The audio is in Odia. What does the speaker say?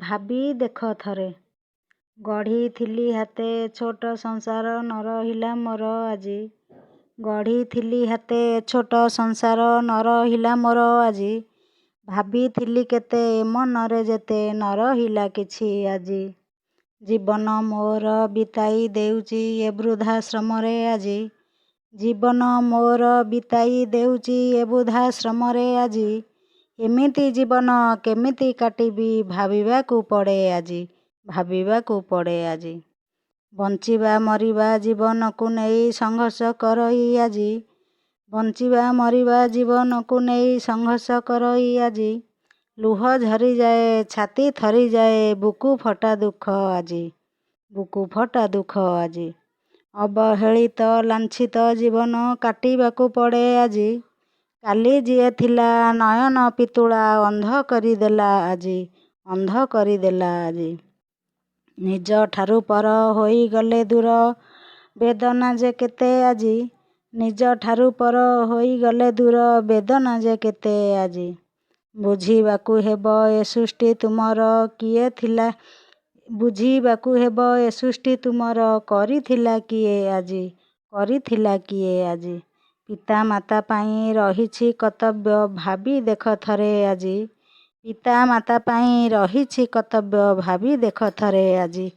ଭାବି ଦେଖ ଥରେ। ଗଢ଼ିଥିଲି ହାତେ ଛୋଟ ସଂସାର ନ ରହିଲା ମୋର ଆଜି। ଗଢ଼ିଥିଲି ହାତେ ଛୋଟ ସଂସାର ନ ରହିଲା ମୋର ଆଜି। ଭାବିଥିଲି କେତେ ମନରେ ଯେତେ ନ ରହିଲା କିଛି ଆଜି। ଜୀବନ ମୋର ବିତାଇ ଦେଉଛି ଏ ବୃଦ୍ଧାଶ୍ରମରେ ଆଜି। ଜୀବନ ମୋର ବିତାଇ ଦେଉଛି ଏ ବୃଦ୍ଧାଶ୍ରମରେ ଆଜି। ଏମିତି ଜୀବନ କେମିତି କାଟିବି ଭାବିବାକୁ ପଡ଼େ ଆଜି। ଭାବିବାକୁ ପଡ଼େ ଆଜି। ବଞ୍ଚିବା ମରିବା ଜୀବନକୁ ନେଇ ସଂଘର୍ଷ କରଇ ଆଜି। ବଞ୍ଚିବା ମରିବା ଜୀବନକୁ ନେଇ ସଂଘର୍ଷ କରଇ ଆଜି। ଲୁହ ଝରିଯାଏ ଛାତି ଥରିଯାଏ ବୁକୁ ଫଟା ଦୁଃଖ ଆଜି। ବୁକୁ ଫଟା ଦୁଃଖ ଆଜି। ଅବହେଳିତ ଲାଞ୍ଛିତ ଜୀବନ କାଟିବାକୁ ପଡ଼େ ଆଜି। କାଲି ଯିଏ ଥିଲା ନୟନ ପିତୁଳା ଅନ୍ଧ କରିଦେଲା ଆଜି। ଅନ୍ଧ କରିଦେଲା ଆଜି। ନିଜ ଠାରୁ ପର ହୋଇଗଲେ ଦୂର ବେଦନା ଯେ କେତେ ଆଜି। ନିଜ ଠାରୁ ପର ହୋଇଗଲେ ଦୂର ବେଦନା ଯେ କେତେ ଆଜି। ବୁଝିବାକୁ ହେବ ଏ ସୃଷ୍ଟି ତୁମର କିଏ ଥିଲା। ବୁଝିବାକୁ ହେବ ଏ ସୃଷ୍ଟି ତୁମର କରିଥିଲା କିଏ ଆଜି। କରିଥିଲା କିଏ ଆଜି। ପିତା ମାତା ପାଇଁ ରହିଛି କର୍ତ୍ତବ୍ୟ ଭାବି ଦେଖ ଥରେ ଆଜି। ପିତା ମାତା ପାଇଁ ରହିଛି କର୍ତ୍ତବ୍ୟ ଭାବି ଦେଖ ଥରେ ଆଜି।